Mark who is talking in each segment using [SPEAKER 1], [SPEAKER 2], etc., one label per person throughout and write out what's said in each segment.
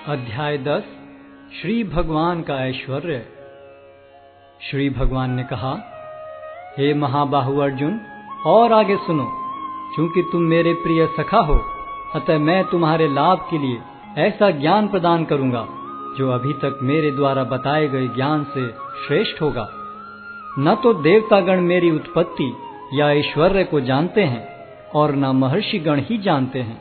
[SPEAKER 1] अध्याय 10 श्री भगवान का ऐश्वर्य। श्री भगवान ने कहा, हे महाबाहु अर्जुन, और आगे सुनो। चूंकि तुम मेरे प्रिय सखा हो, अतः मैं तुम्हारे लाभ के लिए ऐसा ज्ञान प्रदान करूंगा जो अभी तक मेरे द्वारा बताए गए ज्ञान से श्रेष्ठ होगा। न तो देवतागण मेरी उत्पत्ति या ऐश्वर्य को जानते हैं और न महर्षिगण ही जानते हैं,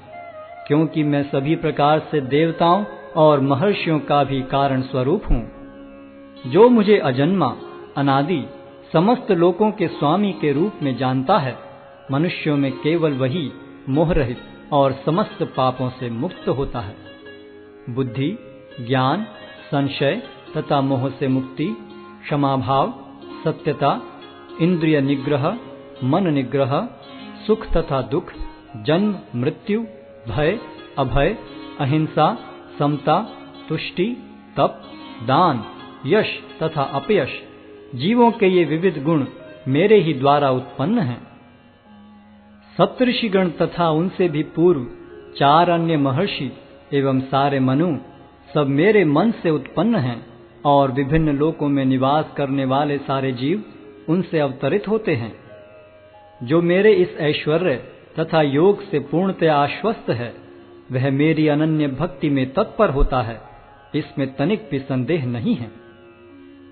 [SPEAKER 1] क्योंकि मैं सभी प्रकार से देवताओं और महर्षियों का भी कारण स्वरूप हूँ। जो मुझे अजन्मा, अनादि, समस्त लोकों के स्वामी के रूप में जानता है, मनुष्यों में केवल वही मोह रहित और समस्त पापों से मुक्त होता है। बुद्धि, ज्ञान, संशय तथा मोह से मुक्ति, क्षमाभाव, सत्यता, इंद्रिय निग्रह, मन निग्रह, सुख तथा दुख, जन्म मृत्यु, भय अभय, अहिंसा, समता, तुष्टि, तप, दान, यश तथा अपयश, जीवों के ये विविध गुण मेरे ही द्वारा उत्पन्न हैं। सप्तऋषिगण तथा उनसे भी पूर्व 4 अन्य महर्षि एवं सारे मनु सब मेरे मन से उत्पन्न हैं, और विभिन्न लोकों में निवास करने वाले सारे जीव उनसे अवतरित होते हैं। जो मेरे इस ऐश्वर्य तथा योग से पूर्णतया आश्वस्त है, वह मेरी अनन्य भक्ति में तत्पर होता है, इसमें तनिक भी संदेह नहीं है।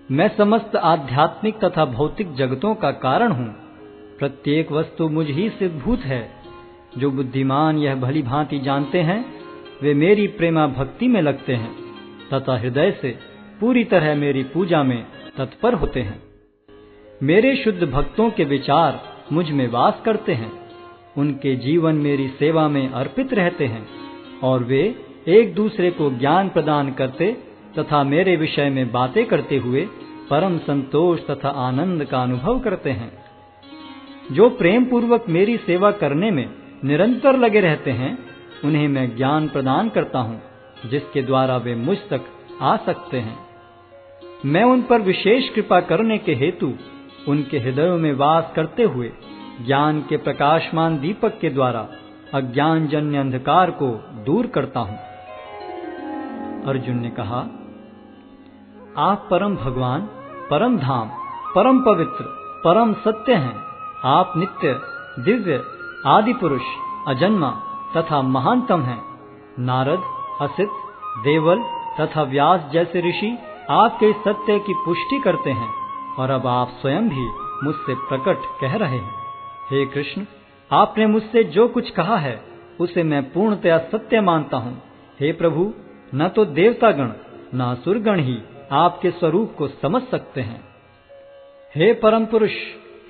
[SPEAKER 1] मैं समस्त आध्यात्मिक तथा भौतिक जगतों का कारण हूँ। प्रत्येक वस्तु मुझ ही से भूत है। जो बुद्धिमान यह भली भांति जानते हैं, वे मेरी प्रेमा भक्ति में लगते हैं तथा हृदय से पूरी तरह मेरी पूजा में तत्पर होते हैं। मेरे शुद्ध भक्तों के विचार मुझ में वास करते हैं। उनके जीवन मेरी सेवा में अर्पित रहते हैं, और वे एक दूसरे को ज्ञान प्रदान करते तथा मेरे विषय में बातें करते हुए परम संतोष तथा आनंद का अनुभव करते हैं। जो प्रेम पूर्वक मेरी सेवा करने में निरंतर लगे रहते हैं, उन्हें मैं ज्ञान प्रदान करता हूँ, जिसके द्वारा वे मुझ तक आ सकते हैं। मैं उन पर विशेष कृपा करने के हेतु उनके हृदयों में वास करते हुए ज्ञान के प्रकाशमान दीपक के द्वारा अज्ञान जन्य अंधकार को दूर करता हूँ। अर्जुन ने कहा, आप परम भगवान, परम धाम, परम पवित्र, परम सत्य हैं। आप नित्य, दिव्य, आदि पुरुष, अजन्मा तथा महानतम हैं। नारद, असित, देवल तथा व्यास जैसे ऋषि आपके सत्य की पुष्टि करते हैं, और अब आप स्वयं भी मुझसे प्रकट कह रहे हैं। हे कृष्ण, आपने मुझसे जो कुछ कहा है उसे मैं पूर्णतया सत्य मानता हूँ। हे प्रभु, न तो देवतागण न असुरगण ही आपके स्वरूप को समझ सकते हैं। हे परम पुरुष,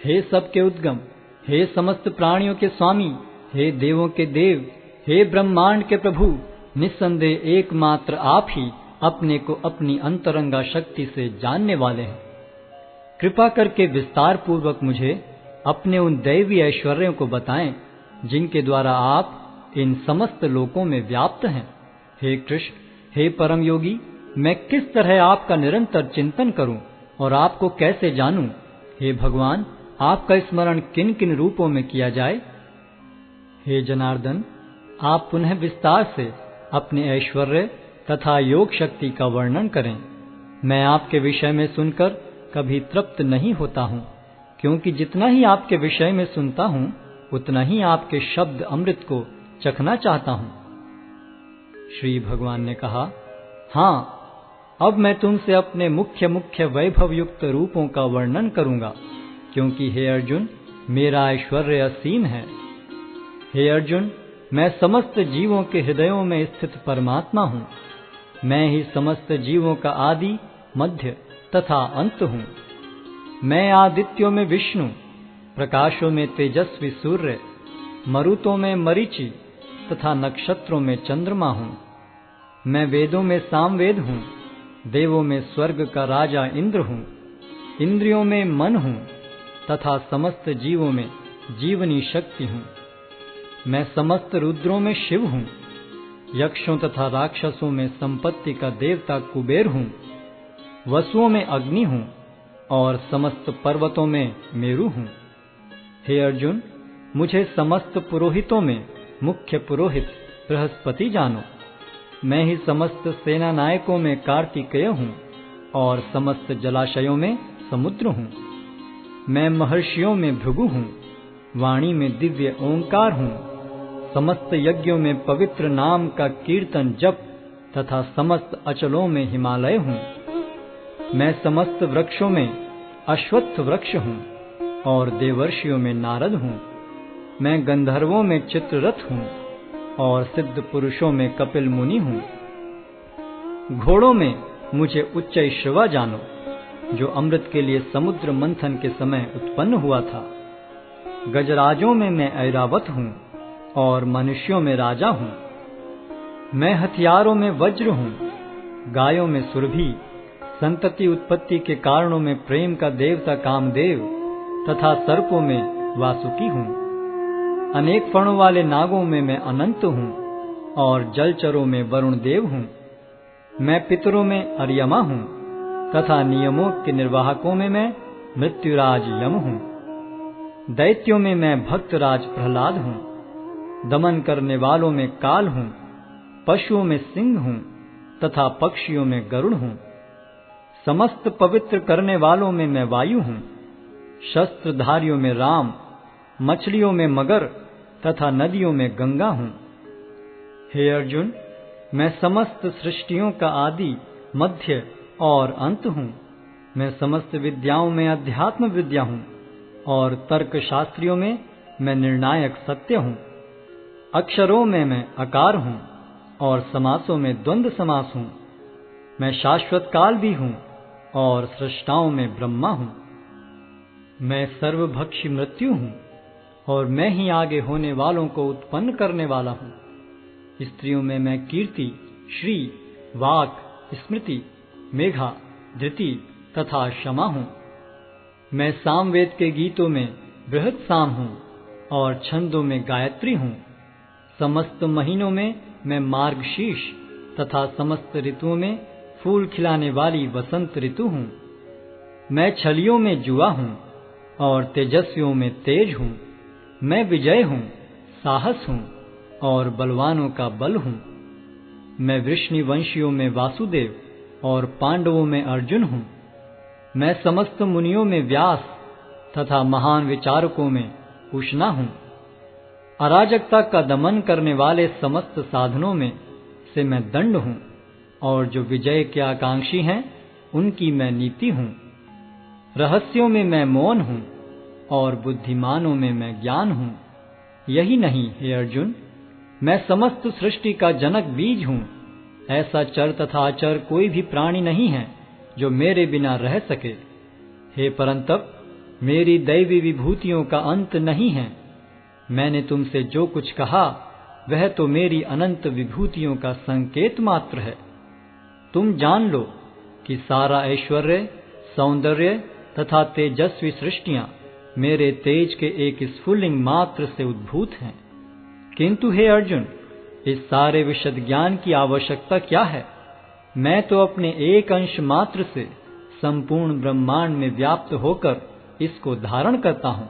[SPEAKER 1] हे सबके उद्गम, हे समस्त प्राणियों के स्वामी, हे देवों के देव, हे ब्रह्मांड के प्रभु, निस्संदेह एकमात्र आप ही अपने को अपनी अंतरंगा शक्ति से जानने वाले हैं। कृपा करके विस्तार पूर्वक मुझे अपने उन दैवी ऐश्वर्यों को बताएं, जिनके द्वारा आप इन समस्त लोकों में व्याप्त हैं। हे कृष्ण, हे परम योगी, मैं किस तरह आपका निरंतर चिंतन करूं और आपको कैसे जानूं? हे भगवान, आपका स्मरण किन किन रूपों में किया जाए? हे जनार्दन, आप पुनः विस्तार से अपने ऐश्वर्य तथा योग शक्ति का वर्णन करें। मैं आपके विषय में सुनकर कभी तृप्त नहीं होता हूँ, क्योंकि जितना ही आपके विषय में सुनता हूँ, उतना ही आपके शब्द अमृत को चखना चाहता हूँ। श्री भगवान ने कहा, हाँ, अब मैं तुमसे अपने मुख्य मुख्य वैभव युक्त रूपों का वर्णन करूंगा, क्योंकि हे अर्जुन, मेरा ऐश्वर्य असीम है। हे अर्जुन, मैं समस्त जीवों के हृदयों में स्थित परमात्मा हूँ। मैं ही समस्त जीवों का आदि, मध्य तथा अंत हूँ। मैं आदित्यों में विष्णु, प्रकाशों में तेजस्वी सूर्य, मरुतों में मरीचि तथा नक्षत्रों में चंद्रमा हूँ। मैं वेदों में सामवेद हूँ, देवों में स्वर्ग का राजा इंद्र हूँ, इंद्रियों में मन हूँ तथा समस्त जीवों में जीवनी शक्ति हूँ। मैं समस्त रुद्रों में शिव हूँ, यक्षों तथा राक्षसों में संपत्ति का देवता कुबेर हूँ, वसुओं में अग्नि हूँ और समस्त पर्वतों में मेरु हूँ। हे अर्जुन, मुझे समस्त पुरोहितों में मुख्य पुरोहित बृहस्पति जानो। मैं ही समस्त सेना नायकों में कार्तिकेय हूँ और समस्त जलाशयों में समुद्र हूँ। मैं महर्षियों में भृगु हूँ, वाणी में दिव्य ओंकार हूँ, समस्त यज्ञों में पवित्र नाम का कीर्तन जप तथा समस्त अचलों में हिमालय हूँ। मैं समस्त वृक्षों में अश्वत्थ वृक्ष हूँ और देवर्षियों में नारद हूँ। मैं गंधर्वों में चित्ररथ हूँ और सिद्ध पुरुषों में कपिल मुनि हूँ। घोड़ों में मुझे उच्चैश्रवा जानो, जो अमृत के लिए समुद्र मंथन के समय उत्पन्न हुआ था। गजराजों में मैं ऐरावत हूँ और मनुष्यों में राजा हूँ। मैं हथियारों में वज्र हूँ, गायों में सुरभि, संतति उत्पत्ति के कारणों में प्रेम का देवता कामदेव तथा सर्पों में वासुकी हूँ। अनेक फणों वाले नागों में मैं अनंत हूँ और जलचरों में वरुण देव हूँ। मैं पितरों में अर्यमा हूँ तथा नियमों के निर्वाहकों में मैं मृत्युराज यम हूँ। दैत्यों में मैं भक्तराज प्रहलाद हूँ। दमन करने वालों में काल हूँ, पशुओं में सिंह हूँ तथा पक्षियों में गरुड़ हूँ। समस्त पवित्र करने वालों में मैं वायु हूँ। शस्त्रधारियों में राम, मछलियों में मगर तथा नदियों में गंगा हूँ। हे अर्जुन, मैं समस्त सृष्टियों का आदि, मध्य और अंत हूँ। मैं समस्त विद्याओं में अध्यात्म विद्या हूँ और तर्क शास्त्रियों में मैं निर्णायक सत्य हूँ। अक्षरों में मैं अकार हूँ और समासों में द्वंद्व समास हूँ। मैं शाश्वत काल भी हूँ और सृष्टाओं में ब्रह्मा हूँ। मैं सर्वभक्षी मृत्यु हूँ और मैं ही आगे होने वालों को उत्पन्न करने वाला हूँ। स्त्रियों में मैं कीर्ति, श्री, वाक, स्मृति, मेघा, धृति तथा क्षमा हूँ। मैं सामवेद के गीतों में बृहत् साम हूँ और छंदों में गायत्री हूँ। समस्त महीनों में मैं मार्गशीर्ष तथा समस्त ऋतुओं में फूल खिलाने वाली वसंत ऋतु हूँ। मैं छलियों में जुआ हूँ और तेजस्वियों में तेज हूँ। मैं विजय हूँ, साहस हूँ और बलवानों का बल हूँ। मैं वृष्णिवंशियों में वासुदेव और पांडवों में अर्जुन हूँ। मैं समस्त मुनियों में व्यास तथा महान विचारकों में उष्णा हूँ। अराजकता का दमन करने वाले समस्त साधनों में से मैं दंड हूँ और जो विजय के आकांक्षी हैं उनकी मैं नीति हूँ। रहस्यों में मैं मौन हूँ और बुद्धिमानों में मैं ज्ञान हूँ। यही नहीं हे अर्जुन, मैं समस्त सृष्टि का जनक बीज हूँ। ऐसा चर तथा अचर कोई भी प्राणी नहीं है जो मेरे बिना रह सके। हे परंतप, मेरी दैवी विभूतियों का अंत नहीं है। मैंने तुमसे जो कुछ कहा वह तो मेरी अनंत विभूतियों का संकेत मात्र है। तुम जान लो कि सारा ऐश्वर्य, सौंदर्य तथा तेजस्वी सृष्टियां मेरे तेज के एक स्फुल्लिंग मात्र से उद्भूत हैं। किंतु हे अर्जुन, इस सारे विशद ज्ञान की आवश्यकता क्या है? मैं तो अपने एक अंश मात्र से संपूर्ण ब्रह्मांड में व्याप्त होकर इसको धारण करता हूँ।